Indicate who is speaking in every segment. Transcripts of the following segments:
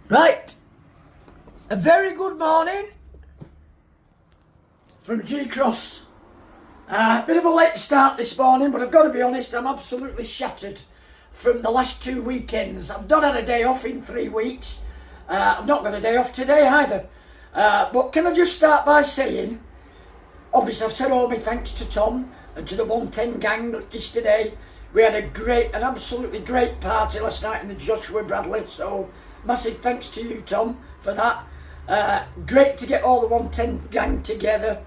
Speaker 1: Right, a very good morning from G Cross. Bit of a late start this morning, but I've got to be honest, I'm absolutely shattered from the last 2 weekends. I've not had a day off in 3 weeks. I've not got a day off today either. But can I just start by saying, obviously I've said all my thanks to Tom and to the 110 gang yesterday. We had an absolutely great party last night in the Joshua Bradley, so massive thanks to you, Tom, for that. Great to get all the 110 gang together.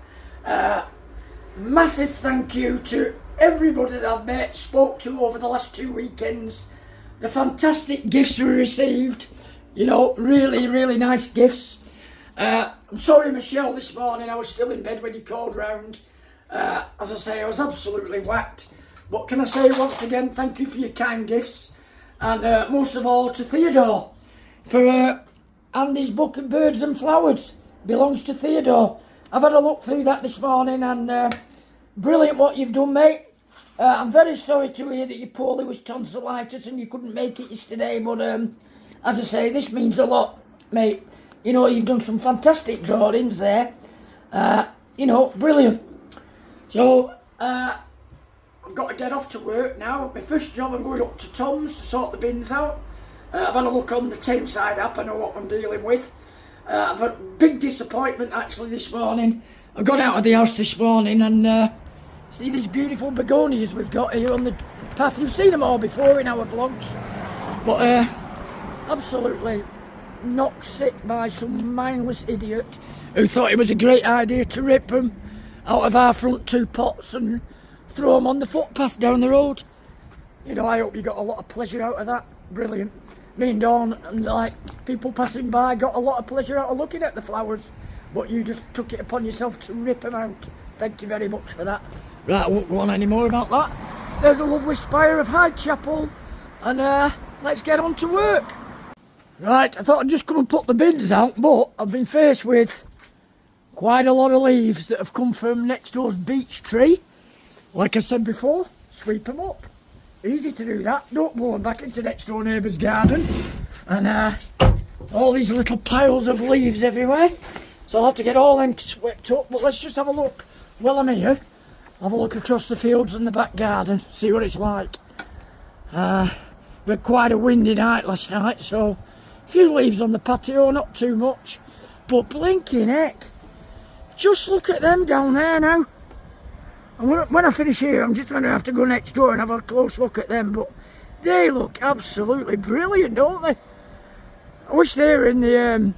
Speaker 1: Massive thank you to everybody that I've met, spoke to over the last 2 weekends. The fantastic gifts we received, you know, really, really nice gifts. I'm sorry, Michelle, this morning I was still in bed when you called round. As I say, I was absolutely whacked. But can I say once again, thank you for your kind gifts. And most of all to Theodore for Andy's book of Birds and Flowers. Belongs to Theodore. I've had a look through that this morning and brilliant what you've done, mate. I'm very sorry to hear that you poorly with tonsillitis and you couldn't make it yesterday, but as I say, this means a lot, mate. You know, you've done some fantastic drawings there. You know, brilliant. So, I've got to get off to work now. My first job, I'm going up to Tom's to sort the bins out. I've had a look on the Tameside app, I know what I'm dealing with. I've had a big disappointment actually this morning. I got out of the house this morning and see these beautiful begonias we've got here on the path. You've seen them all before in our vlogs. But absolutely knocked sick by some mindless idiot who thought it was a great idea to rip them out of our front 2 pots and throw them on the footpath down the road. You know, I hope you got a lot of pleasure out of that. Brilliant. Me and Dawn and like people passing by got a lot of pleasure out of looking at the flowers, but you just took it upon yourself to rip them out. Thank you very much for that. Right, I won't go on any more about that. There's a lovely spire of Hyde Chapel and let's get on to work. Right, I thought I'd just come and put the bins out, but I've been faced with quite a lot of leaves that have come from next door's beech tree. Like I said before, sweep them up. Easy to do that. Don't blow them back into next door neighbour's garden. And all these little piles of leaves everywhere. So I'll have to get all them swept up. But let's just have a look while I'm here. Have a look across the fields and the back garden. See what it's like. We had quite a windy night last night, so a few leaves on the patio, not too much. But blinking heck. Just look at them down there now. And when I finish here, I'm just going to have to go next door and have a close look at them. But they look absolutely brilliant, don't they? I wish they were in the.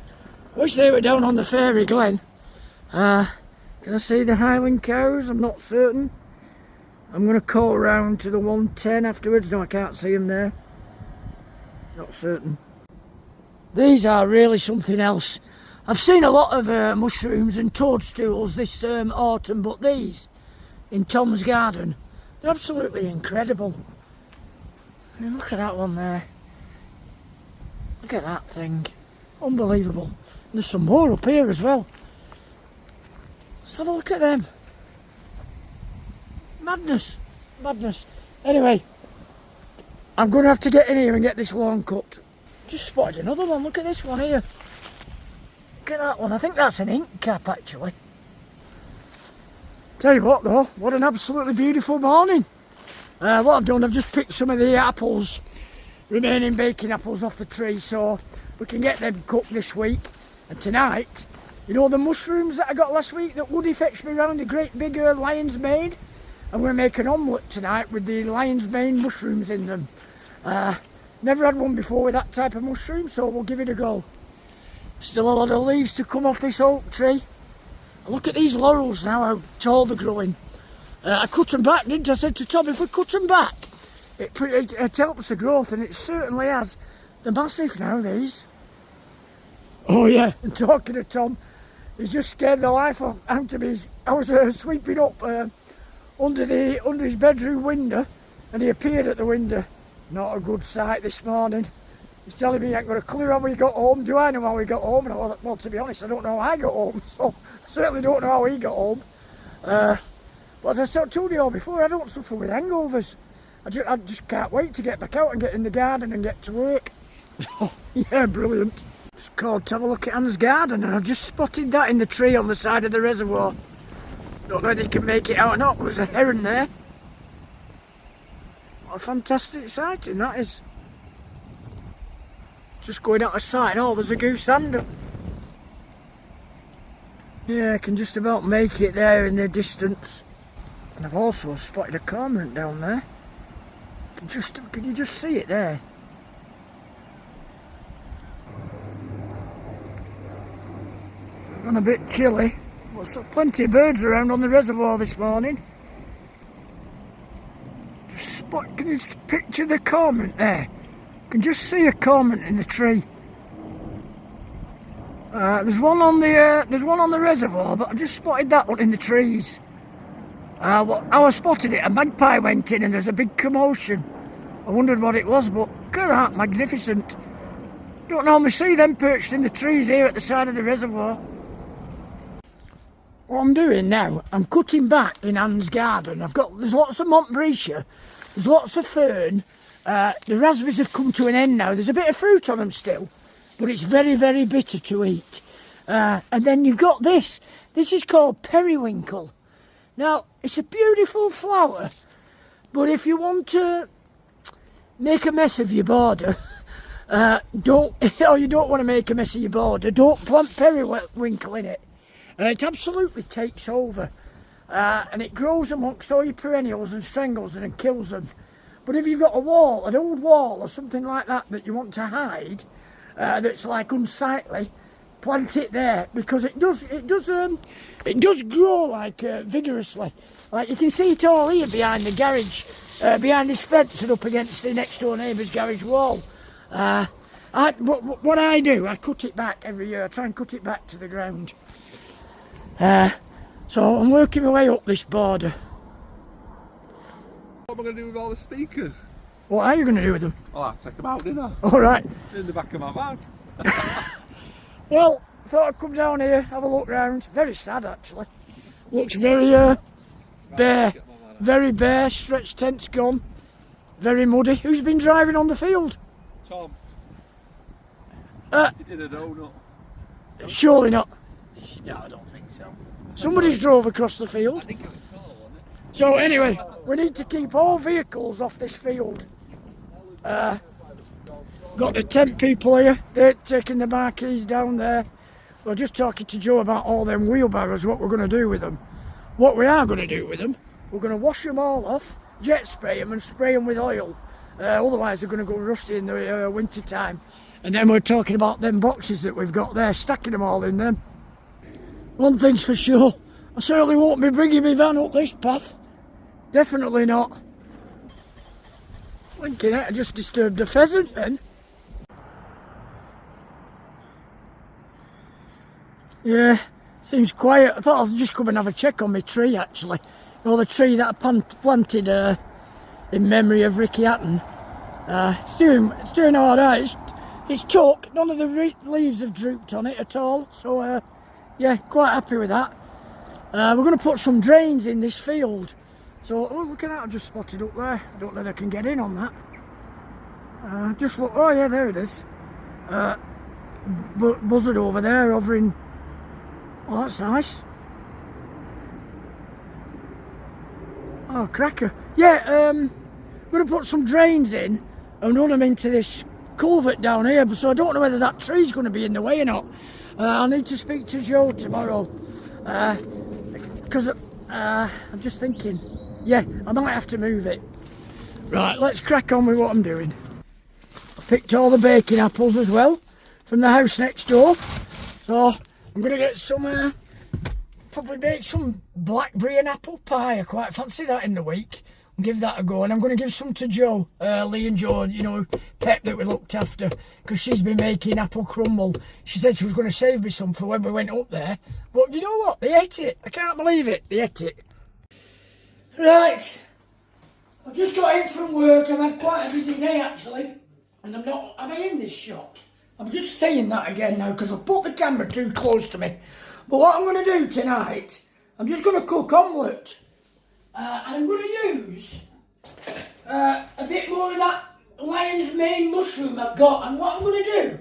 Speaker 1: Wish they were down on the Fairy Glen. Can I see the Highland cows? I'm not certain. I'm going to call round to the 110 afterwards. No, I can't see them there. Not certain. These are really something else. I've seen a lot of mushrooms and toadstools this autumn, but these in Tom's garden, they're absolutely incredible. I mean, look at that one there. Look at that thing. Unbelievable. And there's some more up here as well. Let's have a look at them. Madness. Madness. Anyway, I'm going to have to get in here and get this lawn cut. Just spotted another one. Look at this one here. Look at that one. I think that's an ink cap actually. Tell you what though, what an absolutely beautiful morning. What I've done, I've just picked some of the apples, remaining baking apples off the tree, so we can get them cooked this week. And tonight, you know the mushrooms that I got last week that Woody fetched me around, the great big lion's mane? I'm going to make an omelette tonight with the lion's mane mushrooms in them. Never had one before with that type of mushroom, so we'll give it a go. Still a lot of leaves to come off this oak tree. Look at these laurels now, how tall they're growing. I cut them back, didn't I? I said to Tom, if we cut them back, it helps the growth, and it certainly has. They're massive now, these. Oh yeah, and talking to Tom, he's just scared the life out of me. I was sweeping up under his bedroom window, and he appeared at the window. Not a good sight this morning. He's telling me he ain't got a clue how we got home. Do I know how we got home? And well, to be honest, I don't know how I got home, so I certainly don't know how he got home. But as I told you all before, I don't suffer with hangovers. I just can't wait to get back out and get in the garden and get to work. Yeah, brilliant. called to have a look at Anne's garden, and I've just spotted that in the tree on the side of the reservoir. Don't know whether you can make it out or not. There's a heron there. What a fantastic sighting that is. Just going out of sight and there's a goose gander. Yeah, I can just about make it there in the distance. And I've also spotted a cormorant down there. Can you just see it there? Gone a bit chilly. There's plenty of birds around on the reservoir this morning. Can you just picture the cormorant there? You can just see a cormorant in the tree. There's one on the reservoir, but I just spotted that one in the trees. How I spotted it, a magpie went in and there's a big commotion. I wondered what it was, but look at that, magnificent. Don't normally see them perched in the trees here at the side of the reservoir. What I'm doing now, I'm cutting back in Anne's garden. There's lots of Montbretia, there's lots of fern. The raspberries have come to an end now. There's a bit of fruit on them still, but it's very, very bitter to eat. And then you've got this. This is called periwinkle. Now, it's a beautiful flower, but if you want to make a mess of your border, you don't want to make a mess of your border, don't plant periwinkle in it. It absolutely takes over, and it grows amongst all your perennials and strangles them and kills them. But if you've got an old wall or something like that you want to hide, that's like unsightly, plant it there, because it does grow like vigorously. Like you can see it all here behind the garage, behind this fence and up against the next door neighbour's garage wall. What I do, I cut it back every year. I try and cut it back to the ground. So I'm working my way up this border.
Speaker 2: What am I going to do with all the speakers?
Speaker 1: What are you going to do with them?
Speaker 2: Oh, I'll take them out, didn't I?
Speaker 1: All right.
Speaker 2: In the back of my van.
Speaker 1: Well, I thought I'd come down here, have a look round. Very sad, actually. Looks very bare. Very bare. Stretch tent's gone. Very muddy. Who's been driving on the field?
Speaker 2: Tom. He did a donut.
Speaker 1: Surely not.
Speaker 2: No, I don't think so.
Speaker 1: Somebody's drove across the field.
Speaker 2: I think it was Paul, wasn't it?
Speaker 1: So anyway, we need to keep all vehicles off this field. Got the tent people here, they're taking the marquees down there. We're just talking to Joe about all them wheelbarrows, what we're going to do with them. What we are going to do with them, we're going to wash them all off, jet spray them and spray them with oil. Otherwise they're going to go rusty in the winter time. And then we're talking about them boxes that we've got there, stacking them all in them. One thing's for sure, I certainly won't be bringing my van up this path. Definitely not. Thinking I just disturbed a pheasant then. Yeah, seems quiet. I thought I'd just come and have a check on my tree actually. You know, the tree that I planted in memory of Ricky Hatton. It's doing alright. It's took, none of the leaves have drooped on it at all. So yeah, quite happy with that. We're going to put some drains in this field. So look at that, I've just spotted up there. I don't know if I can get in on that. Just look, oh yeah, there it is. Buzzard over there, hovering. Oh, that's nice. Oh, cracker. Yeah, I'm going to put some drains in and run them into this culvert down here, so I don't know whether that tree's going to be in the way or not. I'll need to speak to Joe tomorrow, because I'm just thinking, yeah, I might have to move it. Right, let's crack on with what I'm doing. I picked all the baking apples as well from the house next door, so I'm going to get some, probably bake some blackberry and apple pie. I quite fancy that in the week. And give that a go, and I'm going to give some to Joe, Lee and Joe, you know, Pep that we looked after, because she's been making apple crumble. She said she was going to save me some for when we went up there, but you know what, they ate it. I can't believe it, they ate it. Right, I've just got in from work. I've had quite a busy day actually, and am I in this shot? I'm just saying that again now because I've put the camera too close to me. But what I'm going to do tonight, I'm just going to cook omelette. And I'm going to use a bit more of that lion's mane mushroom I've got. And what I'm going to do,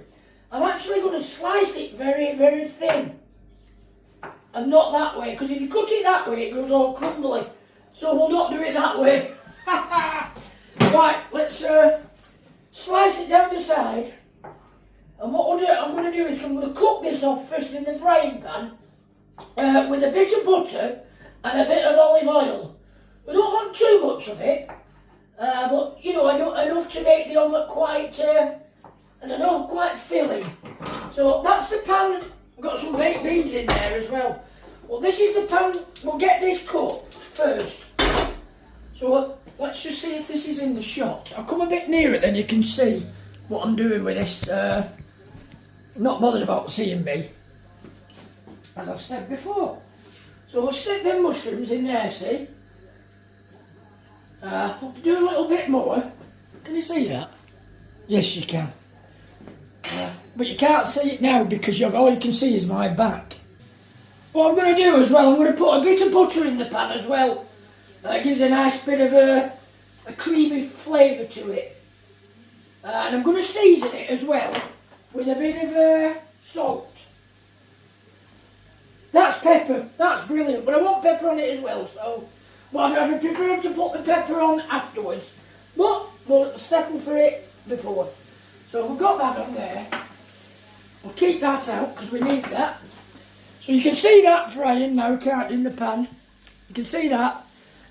Speaker 1: I've actually going to slice it very, very thin. And not that way, because if you cut it that way, it goes all crumbly. So we'll not do it that way. Right, let's slice it down the side. And what I'm going to do is I'm going to cook this off first in the frying pan with a bit of butter and a bit of olive oil. We don't want too much of it, but you know, enough to make the omelette quite, I don't know, quite filling. So that's the pan. I've got some baked beans in there as well. Well, this is the pan. We'll get this cooked first. So let's just see if this is in the shot. I'll come a bit nearer, then you can see what I'm doing with this. I'm not bothered about seeing me, as I've said before. So we'll stick them mushrooms in there, see? We'll do a little bit more. Can you see that? Yes, you can. But you can't see it now because all you can see is my back. What I'm going to do as well, I'm going to put a bit of butter in the pan as well. It gives a nice bit of a creamy flavour to it. And I'm going to season it as well with a bit of salt. That's pepper, that's brilliant, but I want pepper on it as well, so well, I'd prefer to put the pepper on afterwards, but we'll settle for it before. So we've got that on there. We'll keep that out because we need that. So you can see that frying now, can't you, in the pan? You can see that.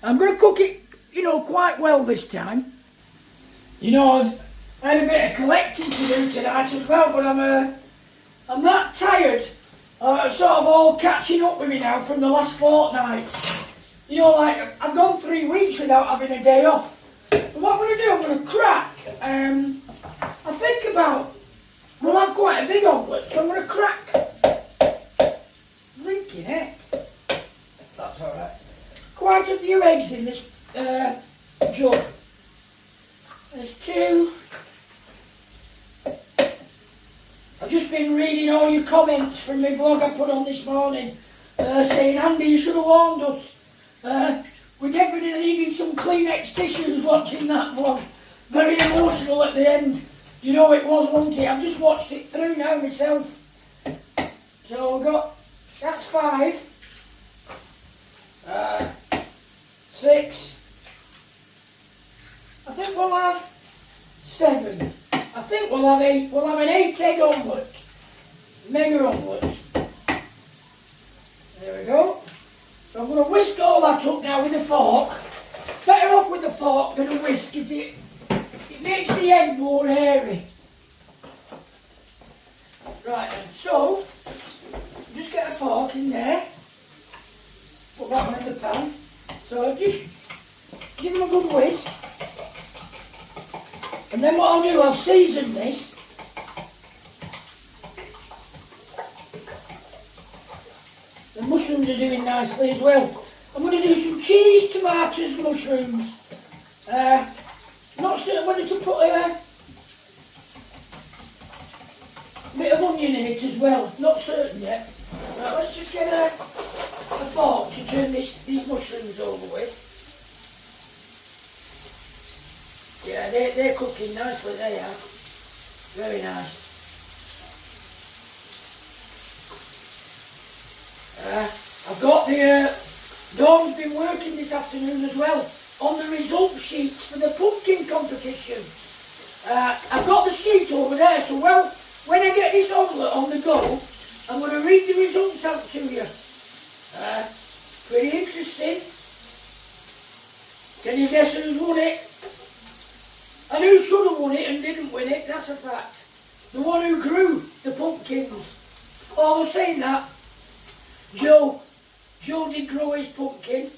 Speaker 1: I'm going to cook it, you know, quite well this time. You know, I had a bit of collecting to do tonight as well, but I'm that tired. Sort of all catching up with me now from the last fortnight. You know, like, I've gone 3 weeks without having a day off. But what I'm going to do, I'm going to crack. I think we'll have quite a big omelette, so I'm going to crack. Drinking it. That's alright. Quite a few eggs in this jug. There's 2. I've just been reading all your comments from my vlog I put on this morning, saying, Andy, you should have warned us. We definitely needed some Kleenex tissues watching that vlog. Very emotional at the end. You know it was, wasn't it? I've just watched it through now myself. So we've got, that's 5. 6. I think we'll have 7. I think we'll have 8. We'll have an 8-egg omelette. Mega omelette. There we go. So I'm going to whisk all that up now with a fork. Better off with a fork than a whisk. It makes the egg more hairy. Right then, so just get a fork in there. Put that one in the pan. So just give them a good whisk. And then what I'll do, I'll season this. The mushrooms are doing nicely as well. I'm going to do some cheese, tomatoes, mushrooms. Not certain whether to put a bit of onion in it as well. Not certain yet. Right, let's just get a fork to turn these mushrooms over with. Yeah, they're cooking nicely, they are. Very nice. I've got Dawn's been working this afternoon as well on the result sheets for the pumpkin competition. I've got the sheet over there, so when I get this omelette on the go, I'm going to read the results out to you. Pretty interesting. Can you guess who's won it? And who should have won it and didn't win it, that's a fact. The one who grew the pumpkins. Oh, I was saying that. Joe did grow his pumpkin.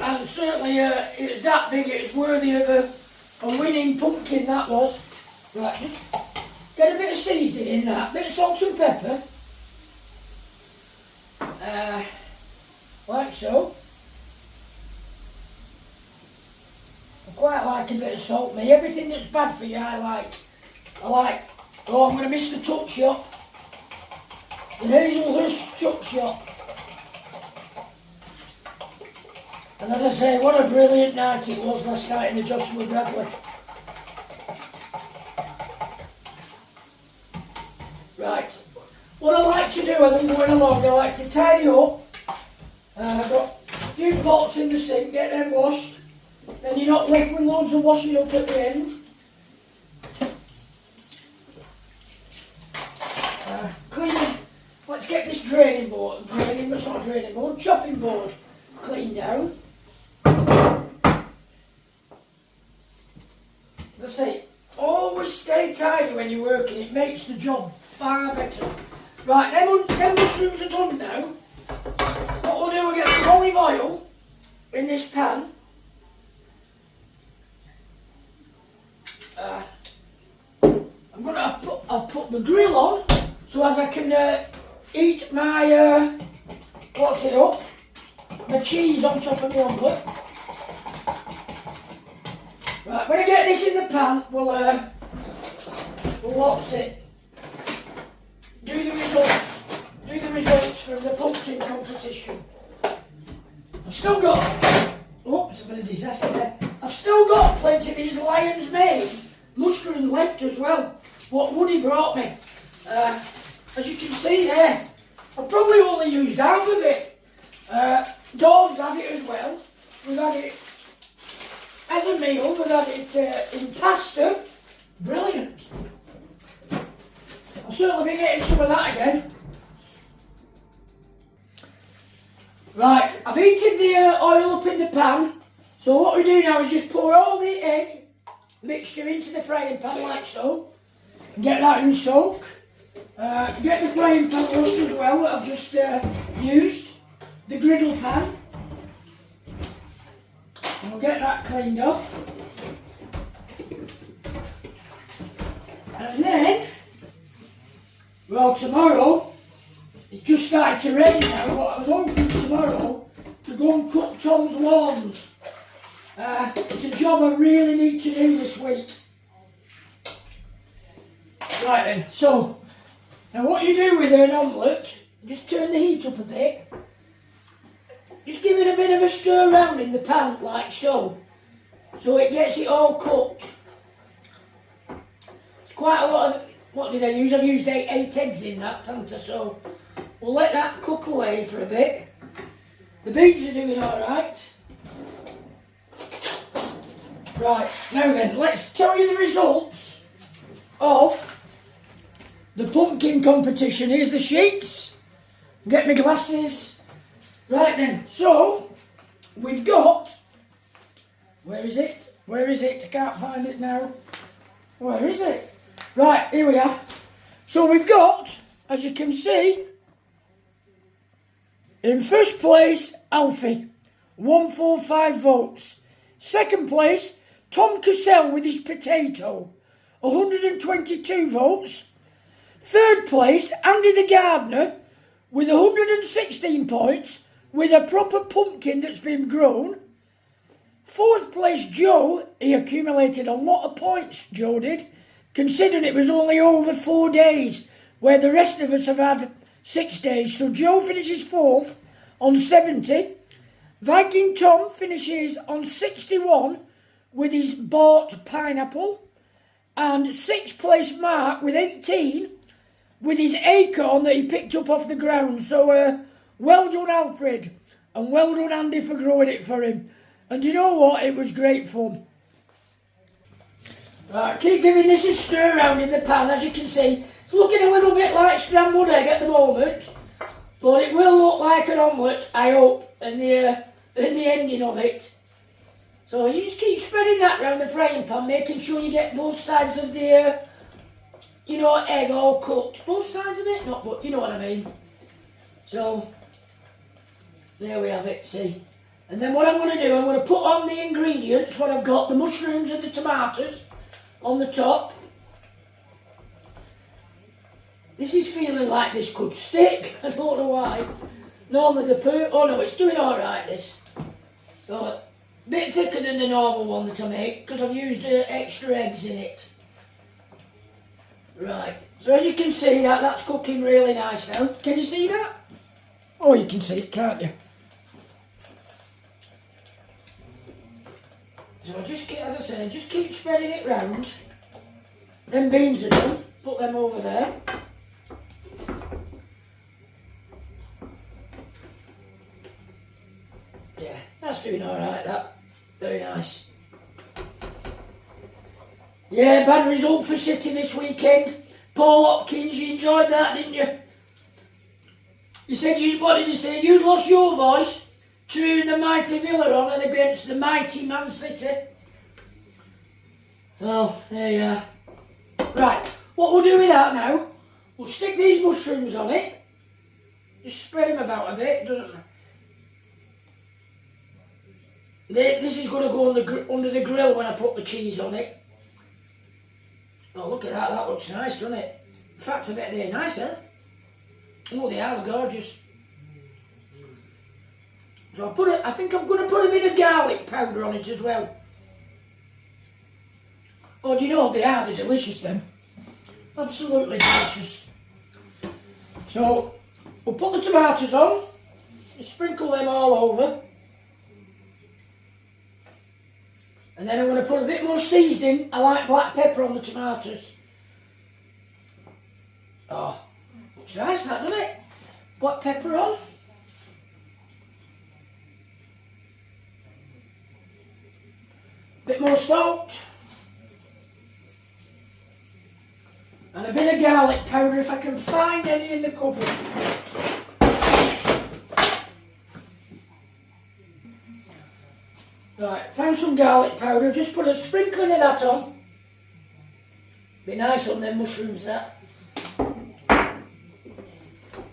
Speaker 1: And certainly it was that big, it was worthy of a winning pumpkin, that was. Right, just get a bit of seasoning in that, bit of salt and pepper. Like so. I quite like a bit of salt, me. Everything that's bad for you, I like. Oh, I'm going to miss the tuck shop. The Hazelhurst tuck shop. And as I say, what a brilliant night it was last night in the Joshua Bradley. like to do as I'm going along, I like to tidy up. I've got a few pots in the sink, get them washed. Then you're not left with loads of washing up at the end. Clean. Let's get this draining board, it's not a draining board, chopping board cleaned down. As I say, always stay tidy when you're working, it makes the job far better. Right, them mushrooms are done now. What we'll do, we'll get some olive oil in this pan. I've put the grill on, so as I can eat my, my cheese on top of the omelette. Right, when I get this in the pan, we'll what's it? Do the results from the pumpkin competition. I've still got, oops, a bit of disaster there. I've still got plenty of these Lion's Mane mushroom left as well, what Woody brought me. As you can see there, I've probably only used half of it. Dawn's had it as well. We've had it as a meal, we've had it in pasta. Brilliant. I'll certainly be getting some of that again. Right, I've heated the oil up in the pan. So what we do now is just pour all the egg mixture into the frying pan like so. And get that in soak. Get the frying pan washed as well that I've just used. The griddle pan. And we'll get that cleaned off. And then, well, tomorrow, it just started to rain now, but I was hoping tomorrow to go and cut Tom's lawns. It's a job I really need to do this week. Right then, so, now what you do with an omelette, just turn the heat up a bit. Just give it a bit of a stir around in the pan, like so. So it gets it all cooked. It's quite a lot of, what did I use? I've used eight eggs in that, haven't I? So we'll let that cook away for a bit. The beans are doing alright. Right, now then, let's tell you the results of the pumpkin competition. Here's the sheets. Get my glasses. Right then, so we've got, where is it? I can't find it now. Where is it? Right, here we are. So we've got, as you can see, in first place, Alfie, 145 votes. Second place, Tom Cassell with his potato, 122 votes. Third place, Andy the Gardener with 116 points, with a proper pumpkin that's been grown. Fourth place, Joe, he accumulated a lot of points, Joe did, considering it was only over 4 days, where the rest of us have had 6 days. So Joe finishes fourth on 70. Viking Tom finishes on 61 with his bought pineapple. And sixth place Mark with 18 with his acorn that he picked up off the ground. So well done Alfred, and well done Andy for growing it for him. And you know what, it was great fun. Right, keep giving this a stir around in the pan. As you can see, it's looking a little bit like scrambled egg at the moment, but it will look like an omelette, I hope, in the ending of it. So you just keep spreading that around the frying pan, making sure you get both sides of the egg all cooked. Both sides of it, not, but you know what I mean. So there we have it, see. And then what I'm going to do, I'm going to put on the ingredients, what I've got, the mushrooms and the tomatoes on the top. This is feeling like this could stick, I don't know why. Normally oh no, it's doing alright this. So, a bit thicker than the normal one that I make, because I've used extra eggs in it. Right, so as you can see, that's cooking really nice now. Can you see that? Oh, you can see it, can't you? So just keep, as I say, just keep spreading it round. Them beans are done, put them over there. Yeah, bad result for City this weekend. Paul Hopkins, you enjoyed that, didn't you? You said what did you say? You'd lost your voice cheering the mighty Villa on and against the mighty Man City. Oh, there you are. Right, what we'll do with that now, we'll stick these mushrooms on it. Just spread them about a bit, doesn't it? This is going to go under the grill when I put the cheese on it. Oh, look at that. That looks nice, doesn't it? In fact, I bet they're nice, eh? Oh, they are gorgeous. So I think I'm going to put a bit of garlic powder on it as well. Oh, do you know, they're delicious then. Absolutely delicious. So, we'll put the tomatoes on. Sprinkle them all over. And then I'm going to put a bit more seasoning. I like black pepper on the tomatoes. Oh, looks nice that, doesn't it? Black pepper on. Bit more salt. And a bit of garlic powder if I can find any in the cupboard. Right, found some garlic powder, just put a sprinkling of that on. Be nice on them mushrooms, that.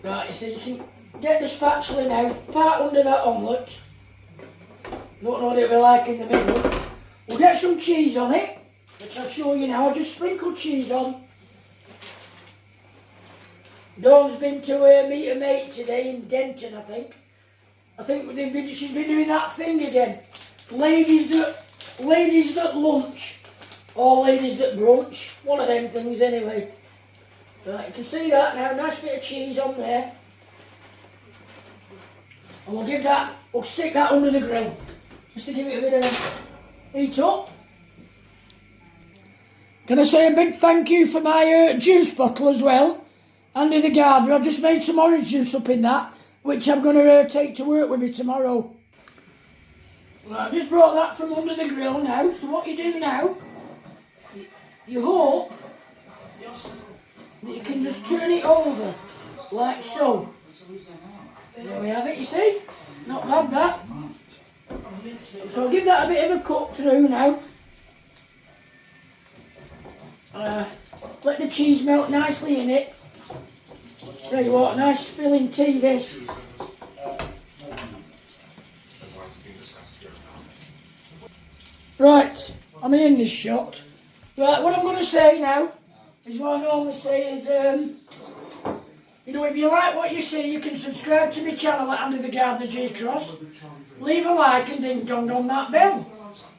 Speaker 1: Right, so you can get the spatula now, part under that omelette. Don't know what it'll be like in the middle. We'll get some cheese on it, which I'll show you now. I'll just sprinkle cheese on. Dawn's been to meet a mate today in Denton, I think. She's been doing that thing again. Ladies that lunch, or ladies that brunch. One of them things anyway. Right, you can see that now. Nice bit of cheese on there. And we'll stick that under the grill. Just to give it a bit of a heat up. Can I say a big thank you for my juice bottle as well? Andy the gardener. I've just made some orange juice up in that, which I'm going to take to work with me tomorrow. Well, I've just brought that from under the grill now, so what you do now, you hope that you can just turn it over, like so. There we have it, you see? Not bad, that. So I'll give that a bit of a cut through now. Let the cheese melt nicely in it. Tell you what, nice filling tea this. Right, I'm in this shot. Right, what I'm going to say now is what I normally say is, if you like what you see, you can subscribe to my channel at Andy the Gardener G Cross. Leave a like and ding dong on that bell.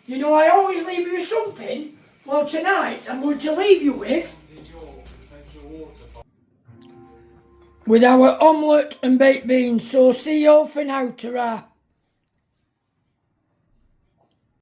Speaker 1: I always leave you something. Well, tonight I'm going to leave you with our omelette and baked beans. So see you all for now, ta-ra.